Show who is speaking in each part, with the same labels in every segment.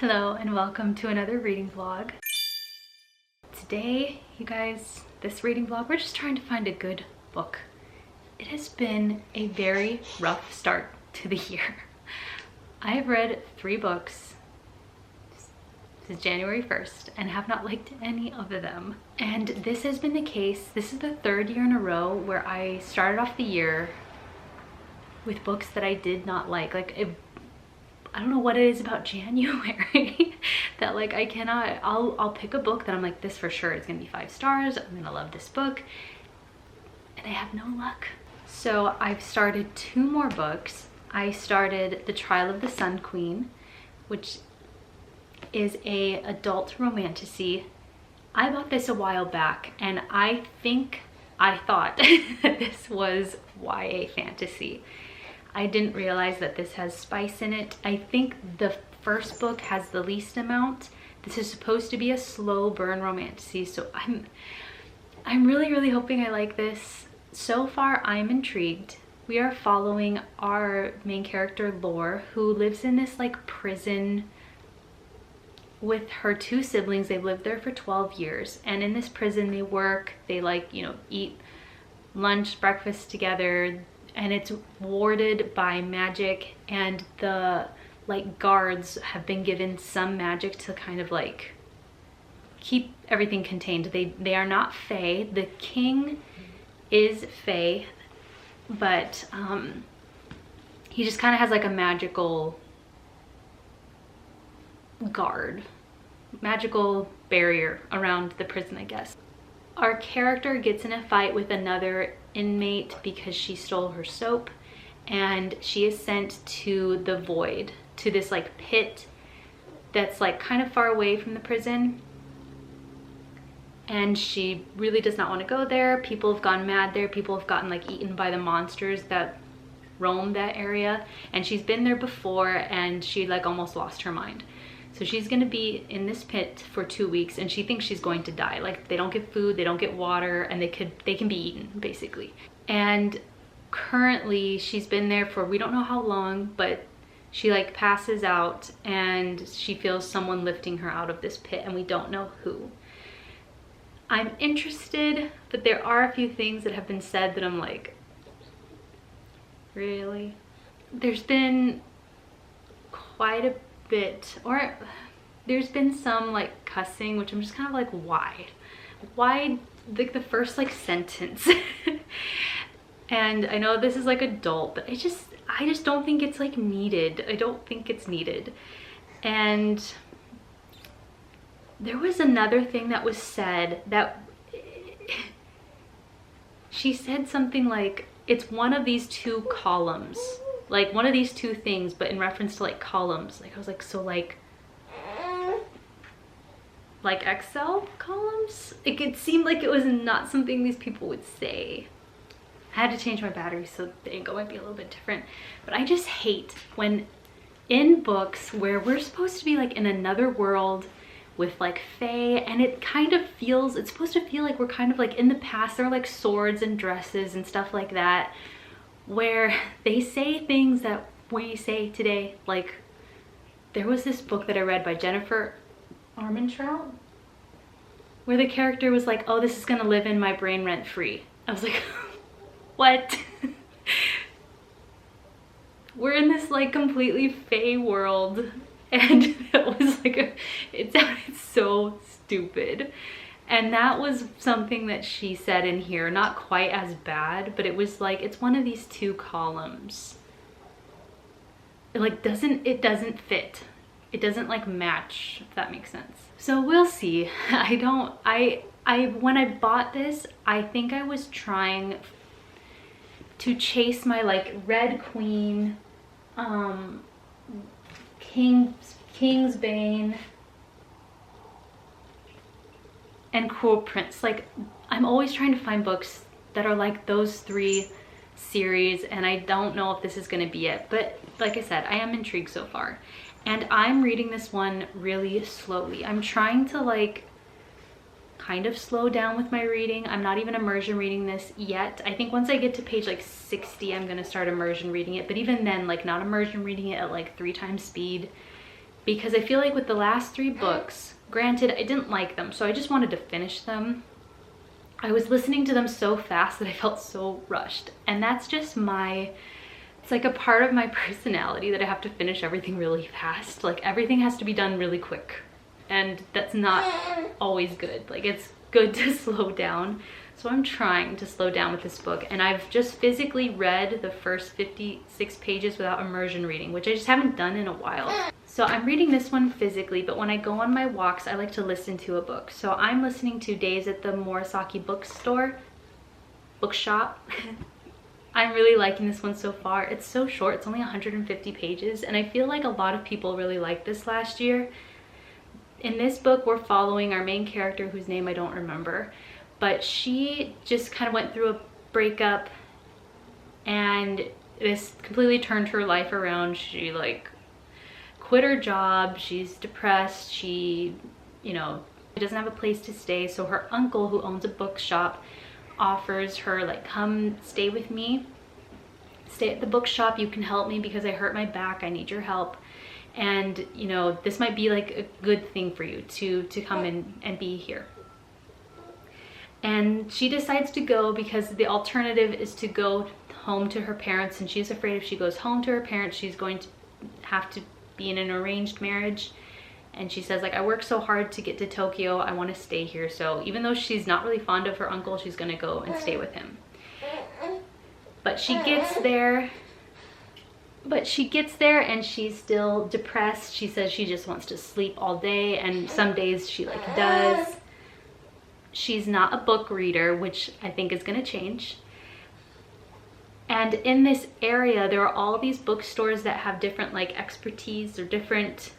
Speaker 1: Hello and welcome to another reading vlog. Today, you guys, this reading vlog, we're just trying to find a good book. It has been a very rough start to the year. I have read 3 books since January 1st and have not liked any of them. And this has been the case. This is the 3rd year in a row where I started off the year with books that I did not like. I don't know what it is about January that like I cannot, I'll pick a book that I'm like, this for sure is gonna be 5 stars, I'm gonna love this book, and I have no luck. So I've started 2 more books. I started The Trial of the Sun Queen, which is a adult romantasy. I bought this a while back and I thought that this was YA fantasy. I didn't realize that this has spice in it. I think the first book has the least amount. This is supposed to be a slow burn romantasy, so I'm really hoping I like this. So far, I'm intrigued. We are following our main character, Lore, who lives in this like prison with her 2 siblings. They've lived there for 12 years, and in this prison they work, they like, you know, eat lunch, breakfast together, and it's warded by magic, and the like guards have been given some magic to kind of like keep everything contained. They are not fae. The king is fae, but he just kind of has like a magical guard, magical barrier around the prison, I guess. Our character gets in a fight with another inmate because she stole her soap, and she is sent to the void, to this like pit that's like kind of far away from the prison, and she really does not want to go there. People have gone mad there. People have gotten like eaten by the monsters that roam that area, and she's been there before and she like almost lost her mind. So she's gonna be in this pit for 2 weeks, and she thinks she's going to die. Like, they don't get food, they don't get water, and they can be eaten, basically. And currently she's been there for we don't know how long, but she like passes out and she feels someone lifting her out of this pit, and we don't know who. I'm interested, but there are a few things that have been said that I'm like, really? There's been quite a bit, or there's been some like cussing, which I'm just kind of like, why like the first like sentence. And I know this is like adult, but I just don't think it's like needed. I don't think it's needed. And there was another thing that was said that she said something like, it's one of these 2 columns, like one of these 2 things, but in reference to like columns. Like I was like, so like Excel columns? Like it seemed like it was not something these people would say. I had to change my battery, so the angle might be a little bit different. But I just hate when in books where we're supposed to be like in another world with like fae, and it kind of feels, it's supposed to feel like we're kind of like in the past. There are like swords and dresses and stuff like that, where they say things that we say today. Like there was this book that I read by Jennifer Armentrout where the character was like, oh, this is gonna live in my brain rent free. I was like, what? We're in this like completely fae world, and it was like it sounded so stupid. And that was something that she said in here, not quite as bad, but it was like, it's one of these 2 columns. It like it doesn't fit. It doesn't like match, if that makes sense. So we'll see. When I bought this, I think I was trying to chase my like Red Queen, King's Bane, and Cruel Prince. Like, I'm always trying to find books that are like those 3 series, and I don't know if this is gonna be it. But like I said, I am intrigued so far. And I'm reading this one really slowly. I'm trying to like kind of slow down with my reading. I'm not even immersion reading this yet. I think once I get to page like 60, I'm gonna start immersion reading it. But even then, like not immersion reading it at like 3 times speed. because I feel like with the last 3 books, granted, I didn't like them, so I just wanted to finish them. I was listening to them so fast that I felt so rushed. And that's just it's like a part of my personality that I have to finish everything really fast. Like everything has to be done really quick. And that's not always good. Like it's good to slow down. So I'm trying to slow down with this book. And I've just physically read the first 56 pages without immersion reading, which I just haven't done in a while. So I'm reading this one physically, but when I go on my walks, I like to listen to a book. So I'm listening to Days at the Morisaki bookshop. I'm really liking this one so far. It's so short, it's only 150 pages, and I feel like a lot of people really liked this last year. In this book, we're following our main character, whose name I don't remember, but she just kind of went through a breakup, and this completely turned her life around. She like quit her job, she's depressed, she doesn't have a place to stay, so her uncle, who owns a bookshop, offers her like, come stay with me, stay at the bookshop, you can help me because I hurt my back, I need your help, and this might be like a good thing for you to come in and be here. And she decides to go because the alternative is to go home to her parents, and she's afraid if she goes home to her parents, she's going to have to be in an arranged marriage. And she says, like, I worked so hard to get to Tokyo, I want to stay here. So even though she's not really fond of her uncle, she's gonna go and stay with him. But she gets there and she's still depressed. She says she just wants to sleep all day, and some days she like does. She's not a book reader, which I think is gonna change. And in this area, there are all these bookstores that have different like expertise or different,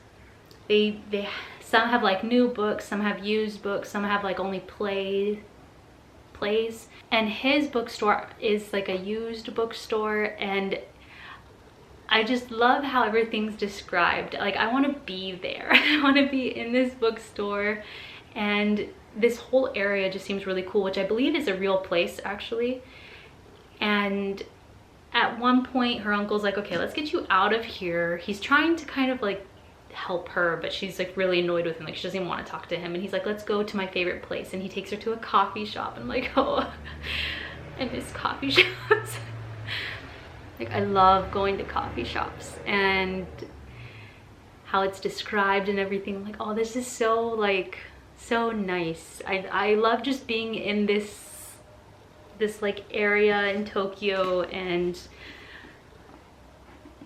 Speaker 1: some have like new books, some have used books, some have like only plays. And his bookstore is like a used bookstore, and I just love how everything's described. Like I want to be there. I want to be in this bookstore, and this whole area just seems really cool, which I believe is a real place actually. And at one point her uncle's like, okay, let's get you out of here. He's trying to kind of like help her, but she's like really annoyed with him, like she doesn't even want to talk to him. And he's like, let's go to my favorite place, and he takes her to a coffee shop. And I'm like, oh, I miss coffee shops. Like I love going to coffee shops and how it's described and everything. I'm like, oh, this is so like so nice. I love just being in this like area in Tokyo, and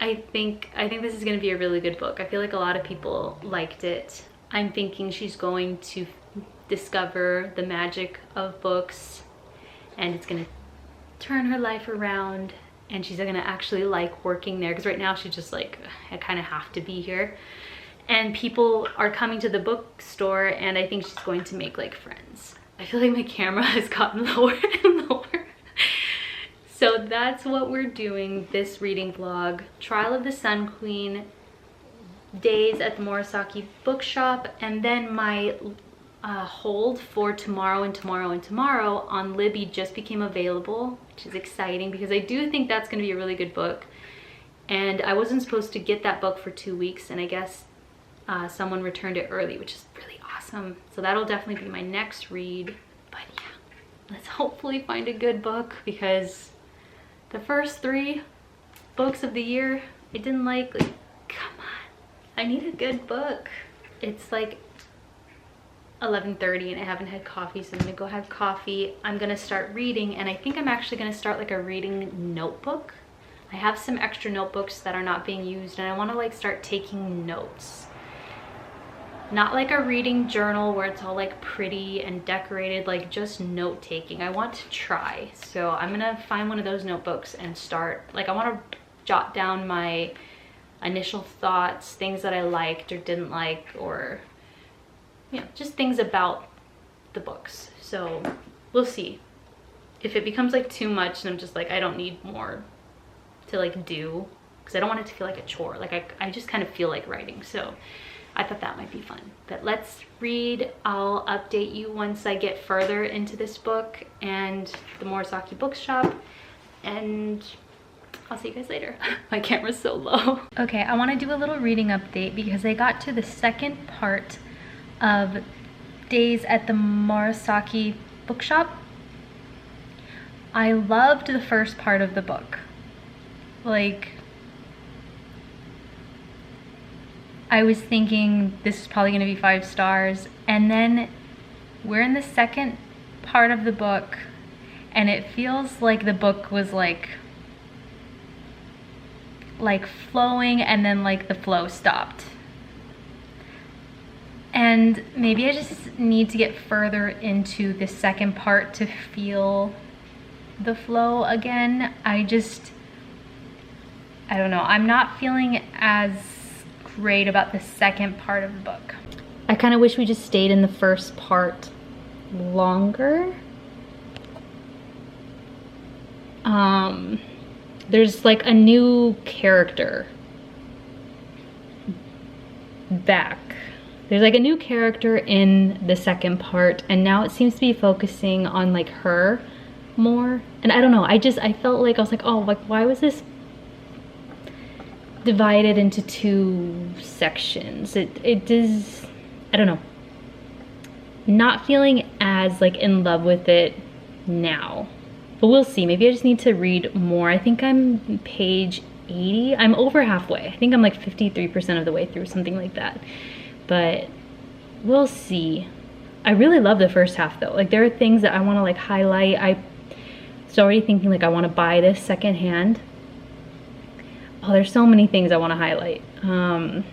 Speaker 1: I think this is gonna be a really good book. I feel like a lot of people liked it. I'm thinking she's going to discover the magic of books, and it's gonna turn her life around, and she's gonna actually like working there, because right now she's just like, I kind of have to be here. And people are coming to the bookstore, and I think she's going to make like friends. I feel like my camera has gotten lower and lower. So that's what we're doing this reading vlog. Trial of the Sun Queen, Days at the Morisaki bookshop, and then my hold for tomorrow and tomorrow and tomorrow on Libby just became available, which is exciting because I do think that's going to be a really good book. And I wasn't supposed to get that book for 2 weeks, and I guess someone returned it early, which is really awesome. So that'll definitely be my next read. But yeah, let's hopefully find a good book, because the first 3 books of the year I didn't like, come on, I need a good book. It's like 11:30 and I haven't had coffee, so I'm gonna go have coffee. I'm gonna start reading, and I think I'm actually gonna start like a reading notebook. I have some extra notebooks that are not being used, and I want to like start taking notes. Not like a reading journal where it's all like pretty and decorated, like just note taking. I want to try. So I'm gonna find one of those notebooks and start, like I want to jot down my initial thoughts, things that I liked or didn't like, or just things about the books. So we'll see. If it becomes like too much and I'm just like, I don't need more to like do, because I don't want it to feel like a chore. Like I just kind of feel like writing. So I thought that might be fun. But let's read. I'll update you once I get further into this book and the Morisaki bookshop. And I'll see you guys later. My camera's so low. Okay, I want to do a little reading update because I got to the second part of Days at the Murasaki bookshop. I loved the first part of the book. Like, I was thinking this is probably going to be 5 stars, and then we're in the second part of the book and it feels like the book was like flowing, and then like the flow stopped. And maybe I just need to get further into the second part to feel the flow again. I don't know. I'm not feeling as great about the second part of the book. I kind of wish we just stayed in the first part longer. There's like a new character back. There's like a new character in the second part, and now it seems to be focusing on like her more. And I don't know, I felt like, I was like, oh, like why was this divided into 2 sections? It does, I don't know. Not feeling as like in love with it now. But we'll see, maybe I just need to read more. I think I'm page 80. I'm over halfway. I think I'm like 53% of the way through, something like that. But we'll see. I really love the first half though. Like there are things that I want to like highlight. I was already thinking like I want to buy this secondhand. Oh, there's so many things I want to highlight. But I'm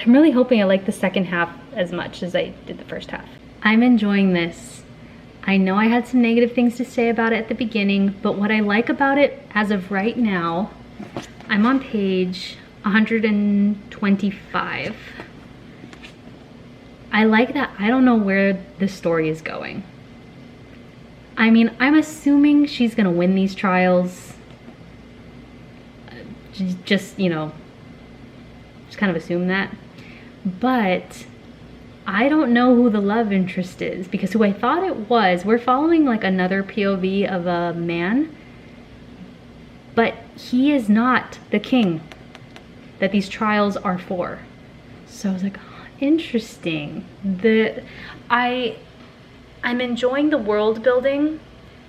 Speaker 1: really hoping I like the second half as much as I did the first half. I'm enjoying this. I know I had some negative things to say about it at the beginning, but what I like about it as of right now, I'm on page 125. I like that I don't know where the story is going. I mean, I'm assuming she's gonna win these trials. Just, you know, just kind of assume that. But I don't know who the love interest is, because who I thought it was, we're following like another POV of a man, but he is not the king that these trials are for. So I was like, oh, interesting. I'm enjoying the world building,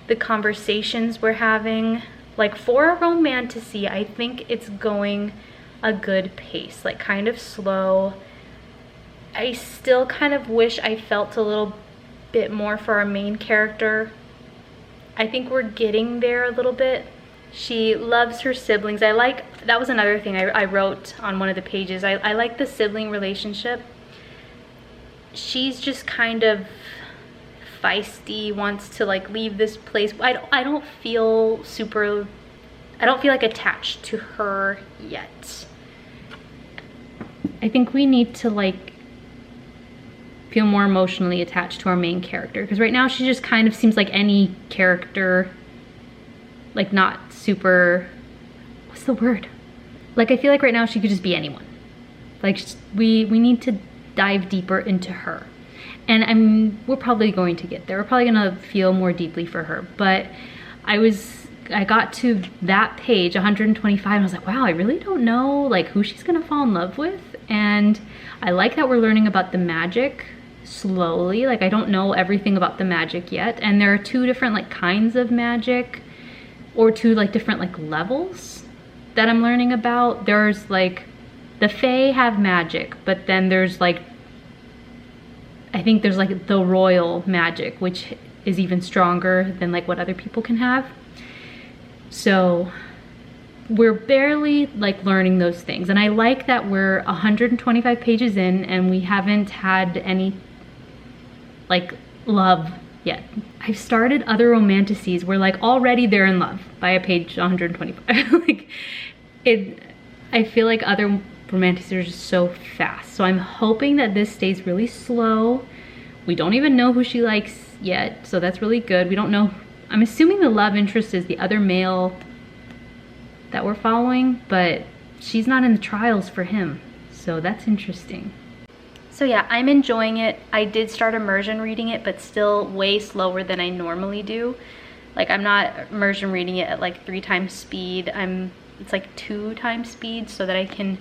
Speaker 1: the conversations we're having. Like for a romantasy, I think it's going a good pace, like kind of slow. I still kind of wish I felt a little bit more for our main character. I think we're getting there a little bit. She loves her siblings. That was another thing I wrote on one of the pages. I like the sibling relationship. She's just kind of feisty, wants to like leave this place. I don't feel like attached to her yet. I think we need to like feel more emotionally attached to our main character, because right now she just kind of seems like any character, like not super, what's the word? Like I feel like right now she could just be anyone. Like we need to dive deeper into her. And we're probably going to get there. We're probably gonna feel more deeply for her. But I got to that page, 125, and I was like, wow, I really don't know like who she's gonna fall in love with. And I like that we're learning about the magic slowly. Like I don't know everything about the magic yet. And there are 2 different like kinds of magic, or 2 like different like levels that I'm learning about. There's like, the Fae have magic, but then there's like, I think there's like the royal magic, which is even stronger than like what other people can have. So we're barely like learning those things. And I like that we're 125 pages in and we haven't had any like love yet. I've started other romantasies where like already they're in love by a page 125. Like I feel like other romantasies are just so fast. So I'm hoping that this stays really slow. We don't even know who she likes yet, so that's really good. We don't know. I'm assuming the love interest is the other male that we're following, but she's not in the trials for him, so that's interesting. So yeah, I'm enjoying it. I did start immersion reading it, but still way slower than I normally do. Like I'm not immersion reading it at like 3 times speed. I'm it's like 2 times speed so that I can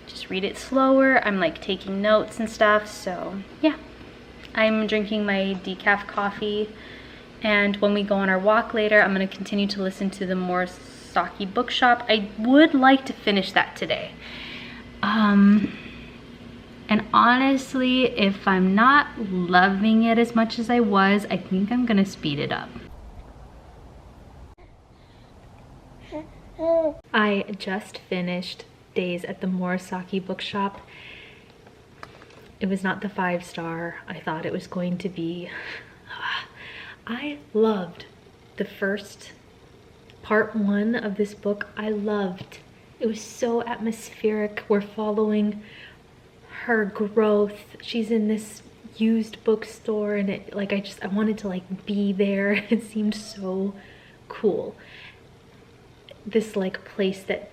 Speaker 1: just read it slower. I'm like taking notes and stuff, so yeah. I'm drinking my decaf coffee, and when we go on our walk later, I'm gonna continue to listen to the Morisaki Bookshop. I would like to finish that today. And honestly, if I'm not loving it as much as I was, I think I'm gonna speed it up. I just finished Days at the Morisaki Bookshop. It was not the 5-star I thought it was going to be. I loved the first part 1 of this book. I loved. It was so atmospheric. We're following her growth. She's in this used bookstore, and it like I wanted to like be there. It seemed so cool. This like place that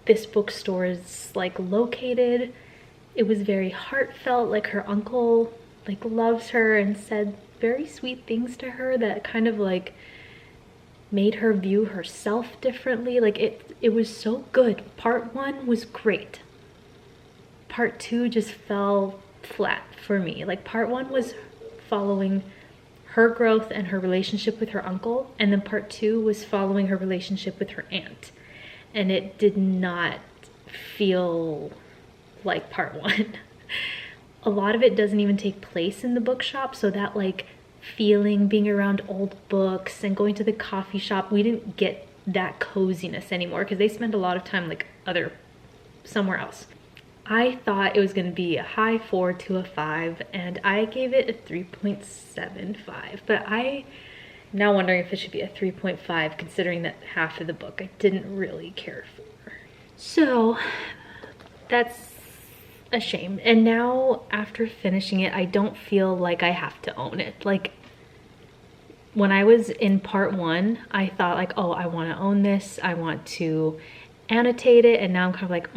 Speaker 1: this bookstore is like located. It was very heartfelt. Like her uncle like loves her and said very sweet things to her that kind of like made her view herself differently. Like it was so good. Part 1 was great. Part 2 just fell flat for me. Like part 1 was following her growth and her relationship with her uncle, and then part 2 was following her relationship with her aunt, and it did not feel like part 1. A lot of it doesn't even take place in the bookshop, so that like feeling, being around old books and going to the coffee shop, we didn't get that coziness anymore because they spend a lot of time like somewhere else. I thought it was going to be a high 4 to a 5, and I gave it a 3.75, but I'm now wondering if it should be a 3.5 considering that half of the book I didn't really care for. So that's a shame. And now after finishing it, I don't feel like I have to own it. Like when I was in part 1, I thought like, oh, I want to own this. I want to annotate it. And now I'm kind of like,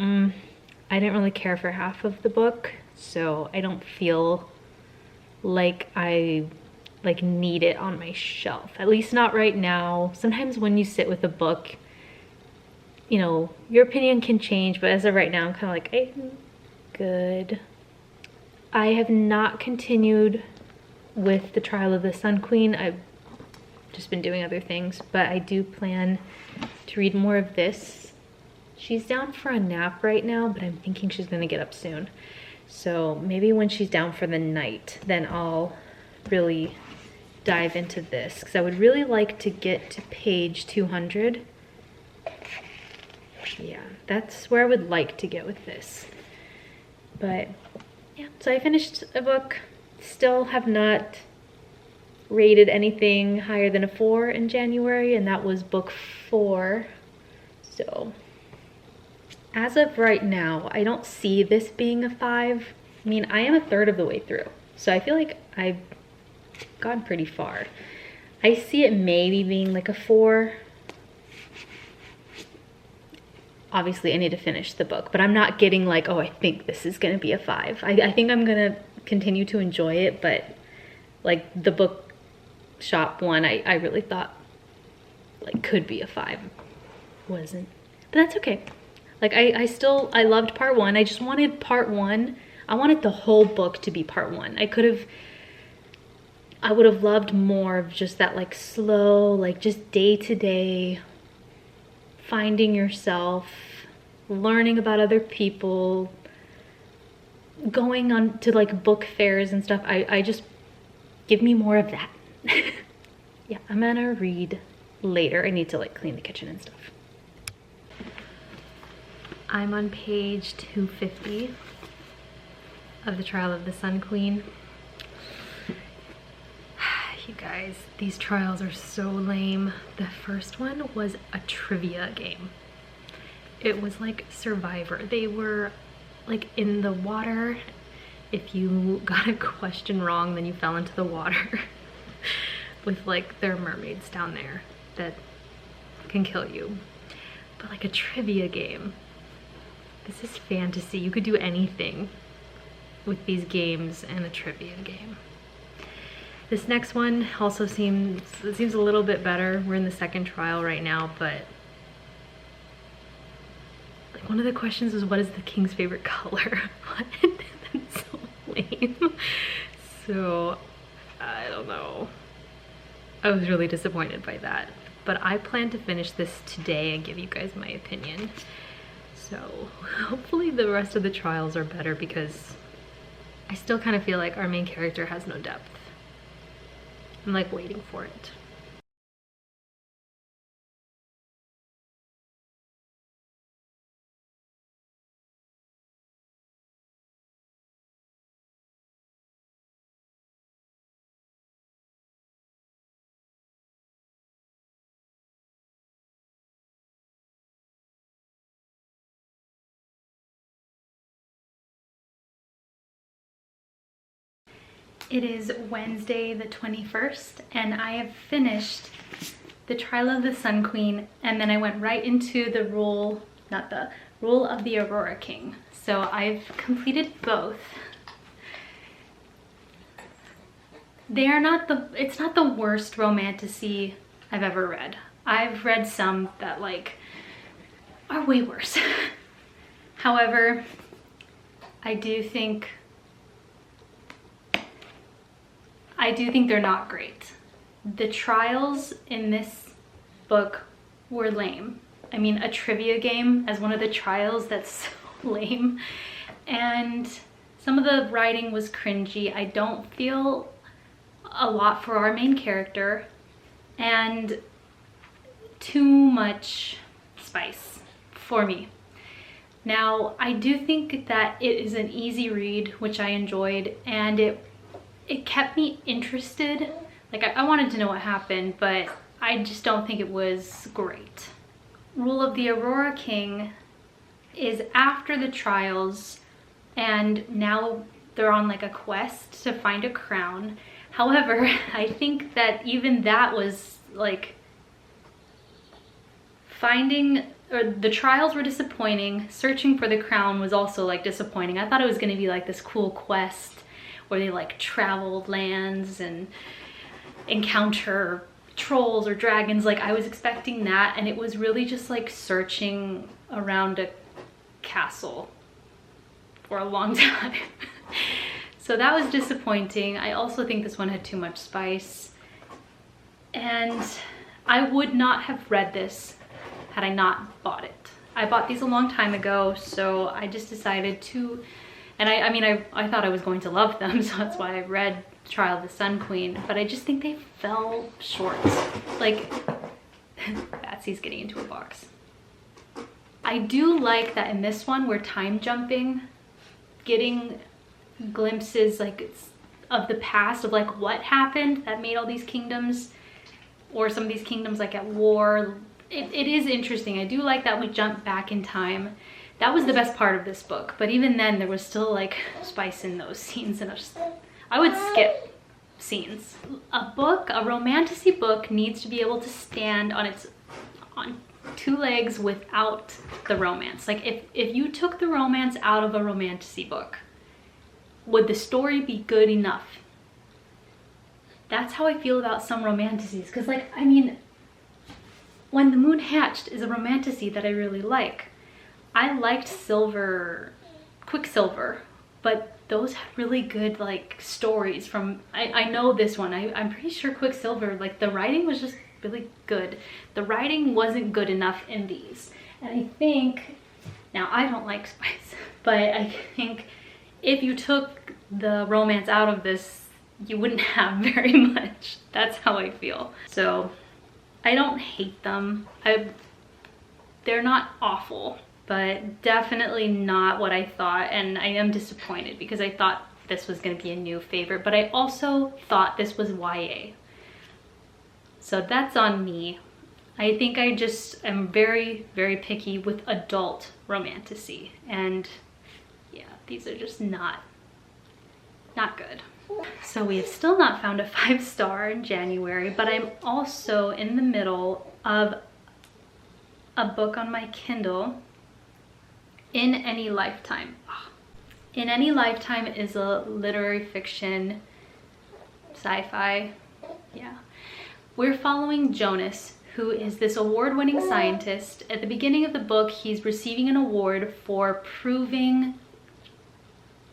Speaker 1: I didn't really care for half of the book, so I don't feel like I like need it on my shelf, at least not right now. Sometimes when you sit with a book, you know, your opinion can change, but as of right now, I'm kind of like, I'm good. I have not continued with The Trial of the Sun Queen. I've just been doing other things, but I do plan to read more of this. She's down for a nap right now, but I'm thinking she's gonna get up soon. So maybe when she's down for the night, then I'll really dive into this, because I would really like to get to page 200. Yeah, that's where I would like to get with this. But yeah, so I finished a book. Still have not rated anything higher than a 4 in January, and that was book 4. So as of right now, I don't see this being a 5. I mean, I am a third of the way through, so I feel like I've gone pretty far. I see it maybe being like a 4. Obviously, I need to finish the book, but I'm not getting like, oh, I think this is gonna be a 5. I think I'm gonna continue to enjoy it, but like the bookshop one, I really thought like could be a 5. Wasn't, but that's okay. Like I loved part 1. I just wanted part 1. I wanted the whole book to be part 1. I would have loved more of just that like slow, like just day to day, finding yourself, learning about other people, going on to like book fairs and stuff. I just, give me more of that. Yeah, I'm gonna read later. I need to like clean the kitchen and stuff. I'm on page 250 of The Trial of the Sun Queen. You guys, these trials are so lame. The first one was a trivia game. It was like Survivor. They were like in the water. If you got a question wrong, then you fell into the water with like their mermaids down there that can kill you. But like a trivia game. This is fantasy. You could do anything with these games and a trivia game. This next one also seems a little bit better. We're in the second trial right now, but Like one of the questions was, what is the king's favorite color? What? That's so lame. So I don't know. I was really disappointed by that. But I plan to finish this today and give you guys my opinion. So hopefully the rest of the trials are better, because I still kind of feel like our main character has no depth. I'm like waiting for it. It is Wednesday the 21st, and I have finished the Trial of the Sun Queen, and then I went right into the Rule of the Aurora King. So I've completed both. It's not the worst romantasy I've ever read. I've read some that like are way worse. However, I do think they're not great. The trials in this book were lame. I mean, a trivia game as one of the trials, that's so lame. And some of the writing was cringy. I don't feel a lot for our main character, and too much spice for me. Now, I do think that it is an easy read, which I enjoyed, and it kept me interested. Like I wanted to know what happened, but I just don't think it was great. Rule of the Aurora King is after the trials, and now they're on like a quest to find a crown. However, I think that even that was like the trials were disappointing. Searching for the crown was also like disappointing. I thought it was going to be like this cool quest where they like traveled lands and encounter trolls or dragons. Like I was expecting that, and it was really just like searching around a castle for a long time. So that was disappointing. I also think this one had too much spice, and I would not have read this had I not bought it. I bought these a long time ago, so I just decided to. And I mean, I thought I was going to love them, so that's why I read Trial of the Sun Queen, but I just think they fell short. Like, Batsy's getting into a box. I do like that in this one we're time jumping, getting glimpses like of the past, of like what happened that made all these kingdoms, or some of these kingdoms like at war. It is interesting. I do like that we jump back in time. That was the best part of this book, but even then there was still like spice in those scenes, and I would skip scenes. A romantasy book needs to be able to stand on two legs without the romance. Like if you took the romance out of a romantasy book, would the story be good enough? That's how I feel about some romantasies, because like, I mean, When the Moon Hatched is a romantasy that I really like. I liked Quicksilver, but those had really good like stories from, I know this one, I'm pretty sure Quicksilver, like the writing was just really good. The writing wasn't good enough in these. And I think, now I don't like spice, but I think if you took the romance out of this, you wouldn't have very much. That's how I feel. So I don't hate them. They're not awful, but definitely not what I thought, and I am disappointed because I thought this was going to be a new favorite, but I also thought this was YA. So that's on me. I think I just am very, very picky with adult romantasy, and yeah, these are just not good. So we have still not found a 5-star in January, but I'm also in the middle of a book on my Kindle, In Any Lifetime. In Any Lifetime is a literary fiction, sci-fi, yeah. We're following Jonas, who is this award-winning scientist. At the beginning of the book, he's receiving an award for proving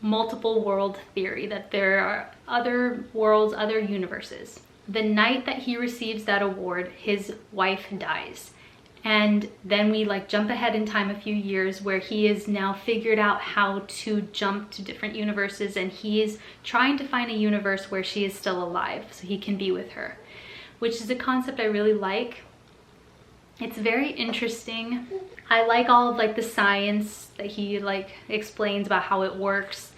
Speaker 1: multiple world theory, that there are other worlds, other universes. The night that he receives that award, his wife dies. And then we like jump ahead in time a few years where he has now figured out how to jump to different universes, and he is trying to find a universe where she is still alive so he can be with her, which is a concept I really like. It's very interesting. I like all of like the science that he like explains about how it works,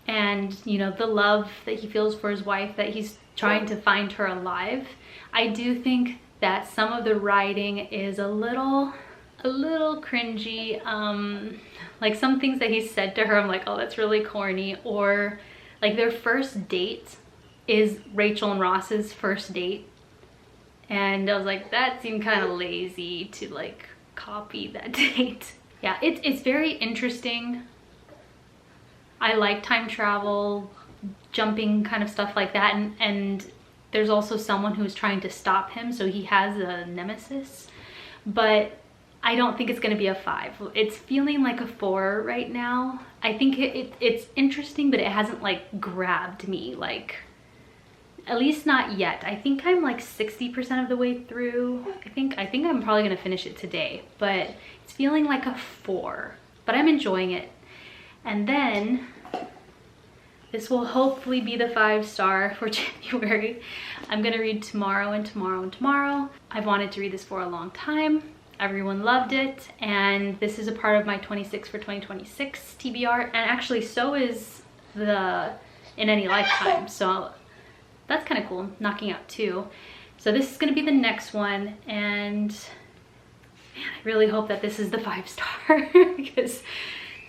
Speaker 1: and you know, the love that he feels for his wife, that he's trying to find her alive. I do think that some of the writing is a little cringy. Like some things that he said to her, I'm like, oh, that's really corny. Or like their first date is Rachel and Ross's first date, and I was like, that seemed kind of lazy to like copy that date. Yeah, it's very interesting. I like time travel, jumping kind of stuff like that, and there's also someone who's trying to stop him, so he has a nemesis. But I don't think it's going to be a 5. It's feeling like a 4 right now. I think it's interesting, but it hasn't like grabbed me, like, at least not yet. I think I'm like 60% of the way through. I think I'm probably going to finish it today, but it's feeling like a 4, but I'm enjoying it. And then this will hopefully be the 5-star for January. I'm gonna read tomorrow and tomorrow and tomorrow. I've wanted to read this for a long time. Everyone loved it, and this is a part of my 26 for 2026 TBR, and actually so is the In Any Lifetime, so that's kind of cool, knocking out 2. So this is gonna be the next one, and man, I really hope that this is the 5-star because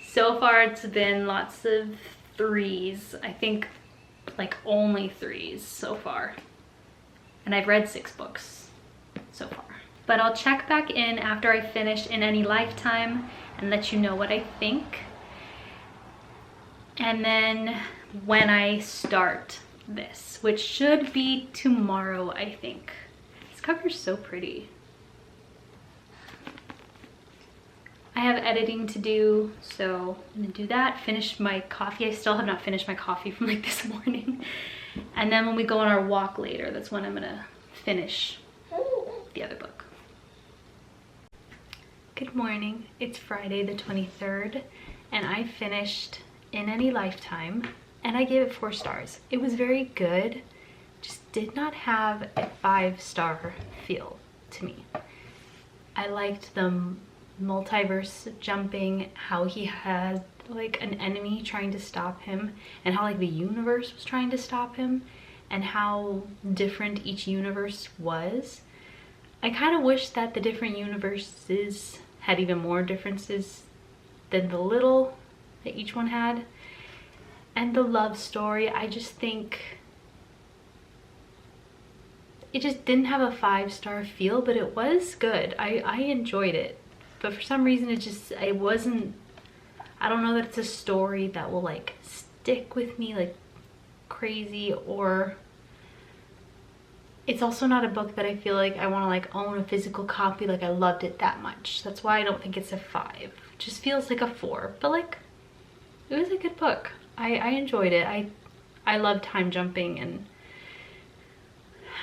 Speaker 1: so far it's been lots of 3s. I think like only 3s so far, and I've read 6 books so far. But I'll check back in after I finish In Any Lifetime and let you know what I think, and then when I start this, which should be tomorrow, I think. This cover's so pretty. I have editing to do, so I'm gonna do that, finish my coffee. I still have not finished my coffee from like this morning. And then when we go on our walk later, that's when I'm gonna finish the other book. Good morning, it's Friday the 23rd, and I finished In Any Lifetime, and I gave it 4 stars. It was very good, just did not have a 5-star feel to me. I liked the multiverse jumping, how he had like an enemy trying to stop him, and how like the universe was trying to stop him, and how different each universe was. I kind of wish that the different universes had even more differences than the little that each one had. And the love story, I just think it just didn't have a 5-star feel, but it was good. I enjoyed it. But for some reason it wasn't, I don't know that it's a story that will like stick with me like crazy, or it's also not a book that I feel like I want to like own a physical copy, like I loved it that much. That's why I don't think it's a 5. It just feels like a 4, but like it was a good book. I enjoyed it. I love time jumping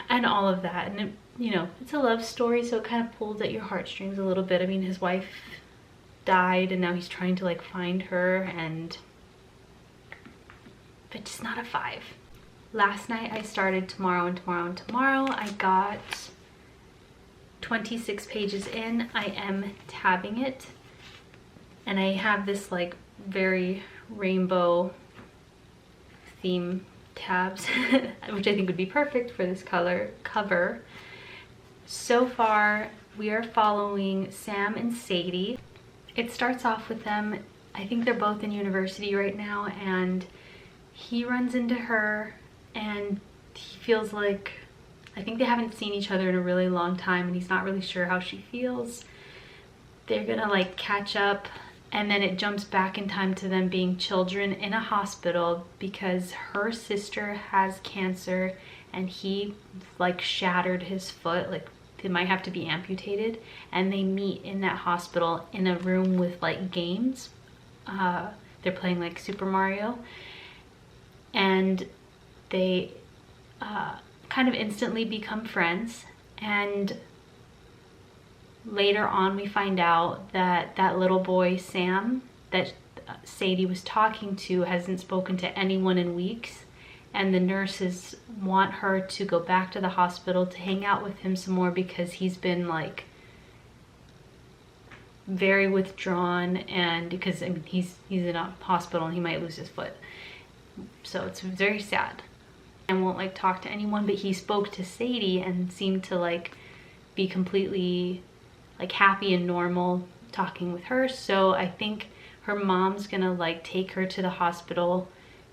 Speaker 1: and all of that, and it, you know, it's a love story, so it kind of pulls at your heartstrings a little bit. I mean, his wife died and now he's trying to like find her, but just not a 5. Last night I started Tomorrow and Tomorrow and Tomorrow. I got 26 pages in. I am tabbing it, and I have this like very rainbow theme tabs which I think would be perfect for this color cover. So far we are following Sam and Sadie. It starts off with them, I think they're both in university right now, and he runs into her and he feels like, I think they haven't seen each other in a really long time, and he's not really sure how she feels. They're gonna like catch up, and then it jumps back in time to them being children in a hospital because her sister has cancer and he like shattered his foot, like they might have to be amputated, and they meet in that hospital in a room with like games. They're playing like Super Mario, and they kind of instantly become friends. And later on we find out that that little boy Sam that Sadie was talking to hasn't spoken to anyone in weeks, and the nurses want her to go back to the hospital to hang out with him some more because he's been like very withdrawn, and because I mean, he's in a hospital and he might lose his foot. So it's very sad. And won't like talk to anyone, but he spoke to Sadie and seemed to like be completely like happy and normal talking with her. So I think her mom's gonna like take her to the hospital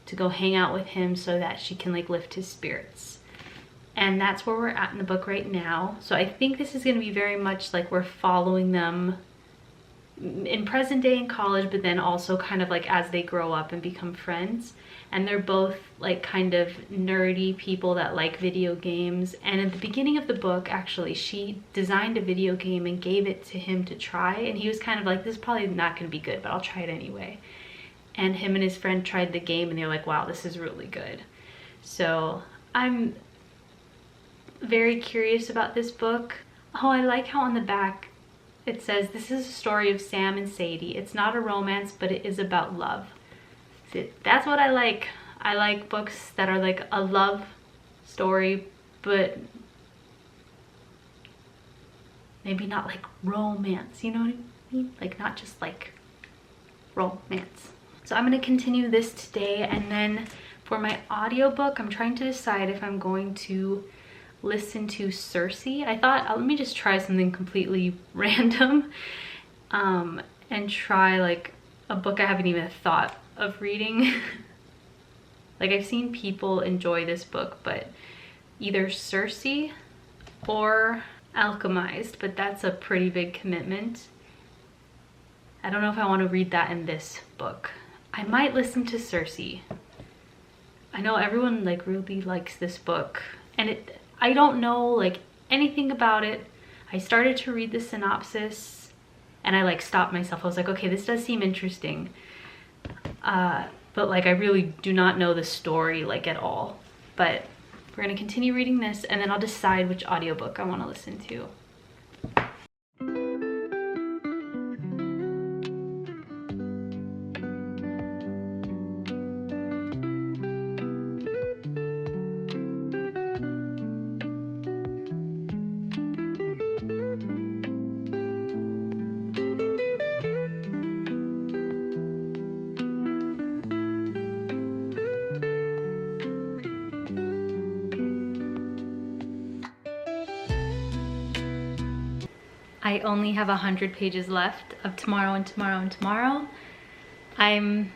Speaker 1: to go hang out with him so that she can like lift his spirits. And that's where we're at in the book right now. So I think this is gonna be very much like we're following them in present day in college, but then also kind of like as they grow up and become friends. And they're both like kind of nerdy people that like video games. And at the beginning of the book, actually, she designed a video game and gave it to him to try. And he was kind of like, this is probably not gonna be good, but I'll try it anyway. And him and his friend tried the game and they were like, wow, this is really good. So I'm very curious about this book. Oh, I like how on the back it says, this is a story of Sam and Sadie. It's not a romance, but it is about love. See, that's what I like. I like books that are like a love story, but maybe not like romance, you know what I mean? Like not just like romance. So I'm gonna continue this today, and then for my audiobook, I'm trying to decide if I'm going to listen to Circe. I thought, let me just try something completely random and try like a book I haven't even thought of reading. Like I've seen people enjoy this book, but either Circe or Alchemized, but that's a pretty big commitment. I don't know if I want to read that in this book. I might listen to Circe. I know everyone like really likes this book, and I don't know like anything about it. I started to read the synopsis and I like stopped myself. I was like, okay, this does seem interesting. But like I really do not know the story like at all. But we're gonna continue reading this, and then I'll decide which audiobook I want to listen to. I only have 100 pages left of Tomorrow and Tomorrow and Tomorrow. I'm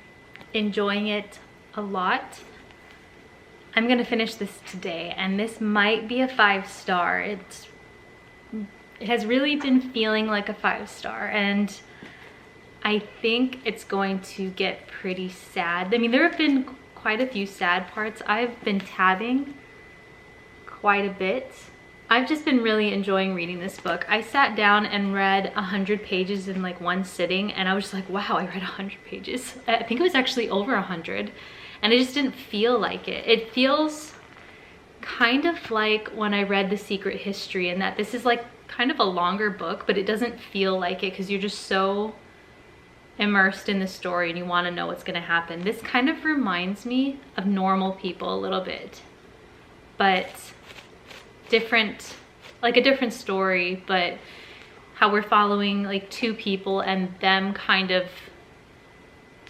Speaker 1: enjoying it a lot. I'm gonna finish this today, and this might be a 5-star. It has really been feeling like a 5-star, and I think it's going to get pretty sad. I mean, there have been quite a few sad parts. I've been tabbing quite a bit. I've just been really enjoying reading this book. I sat down and read 100 pages in like one sitting, and I was just like, wow, I read 100 pages. I think it was actually over 100, and I just didn't feel like it. It feels kind of like when I read The Secret History, and that this is like kind of a longer book, but it doesn't feel like it because you're just so immersed in the story and you want to know what's going to happen. This kind of reminds me of Normal People a little bit, but different, like a different story, but how we're following like two people and them kind of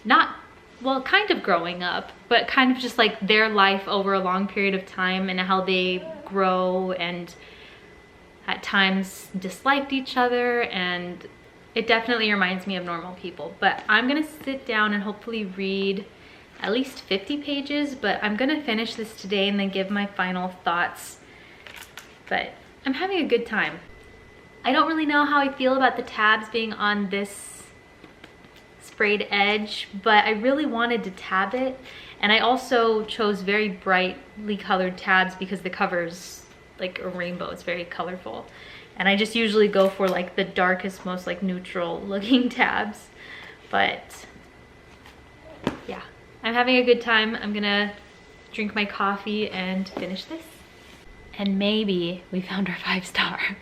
Speaker 1: not, well, kind of growing up, but kind of just like their life over a long period of time and how they grow and at times disliked each other. And it definitely reminds me of Normal People. But I'm gonna sit down and hopefully read at least 50 pages, but I'm gonna finish this today and then give my final thoughts. But I'm having a good time. I don't really know how I feel about the tabs being on this sprayed edge, but I really wanted to tab it. And I also chose very brightly colored tabs because the cover's like a rainbow, it's very colorful. And I just usually go for like the darkest, most like neutral looking tabs. But yeah, I'm having a good time. I'm gonna drink my coffee and finish this. And maybe we found our 5-star.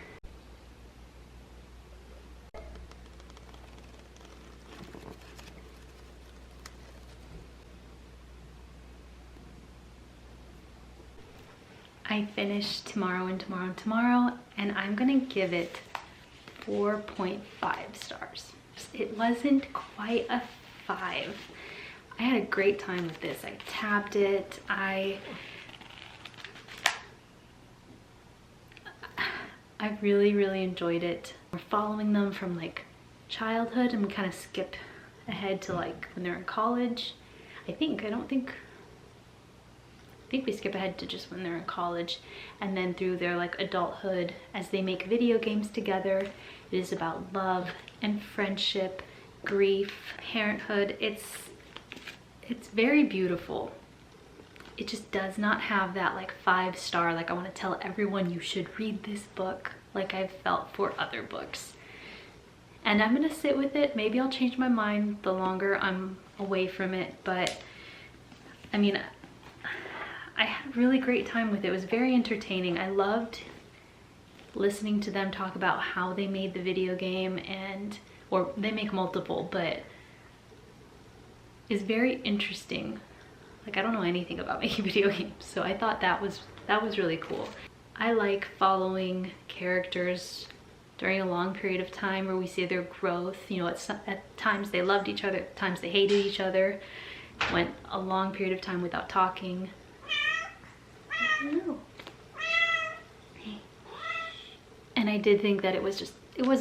Speaker 1: I finished Tomorrow and Tomorrow and Tomorrow, and I'm gonna give it 4.5 stars. It wasn't quite a 5. I had a great time with this. I tabbed it. I really, really enjoyed it. We're following them from like childhood, and we kind of skip ahead to like when they're in college. I think we skip ahead to just when they're in college, and then through their like adulthood as they make video games together. It is about love and friendship, grief, parenthood. It's very beautiful. It just does not have that like 5-star, like I want to tell everyone you should read this book, like I've felt for other books. And I'm gonna sit with it. Maybe I'll change my mind the longer I'm away from it, but I mean, I had a really great time with it. It was very entertaining. I loved listening to them talk about how they made the video game, or they make multiple, but it's very interesting. Like, I don't know anything about making video games, so I thought that was really cool. I like following characters during a long period of time where we see their growth. You know, at times they loved each other, at times they hated each other, went a long period of time without talking. And I did think that it was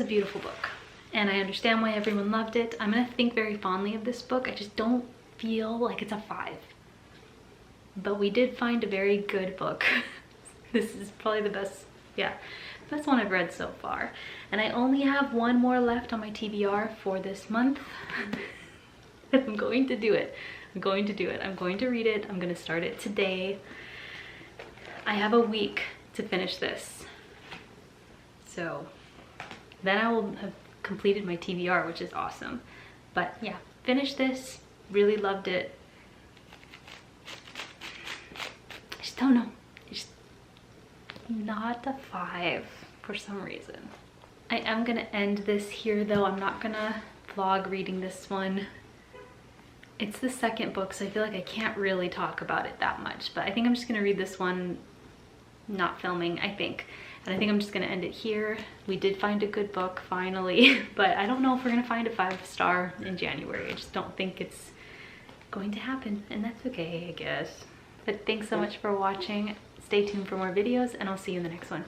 Speaker 1: a beautiful book, and I understand why everyone loved it. I'm gonna think very fondly of this book. I just don't feel like it's a 5, but we did find a very good book. This is probably the best one I've read so far, and I only have one more left on my TBR for this month. I'm going to do it. I'm going to read it. I'm gonna start it today. I have a week to finish this, so then I will have completed my TBR, which is awesome. But yeah, finished this, really loved it. I just don't know, it's not a 5 for some reason. I am gonna end this here though. I'm not gonna vlog reading this one. It's the second book, so I feel like I can't really talk about it that much, but I think I'm just gonna read this one, not filming, I think. And I think I'm just gonna end it here. We did find a good book finally, but I don't know if we're gonna find a 5-star in January. I just don't think it's going to happen, and that's okay, I guess. But thanks so much for watching. Stay tuned for more videos, and I'll see you in the next one.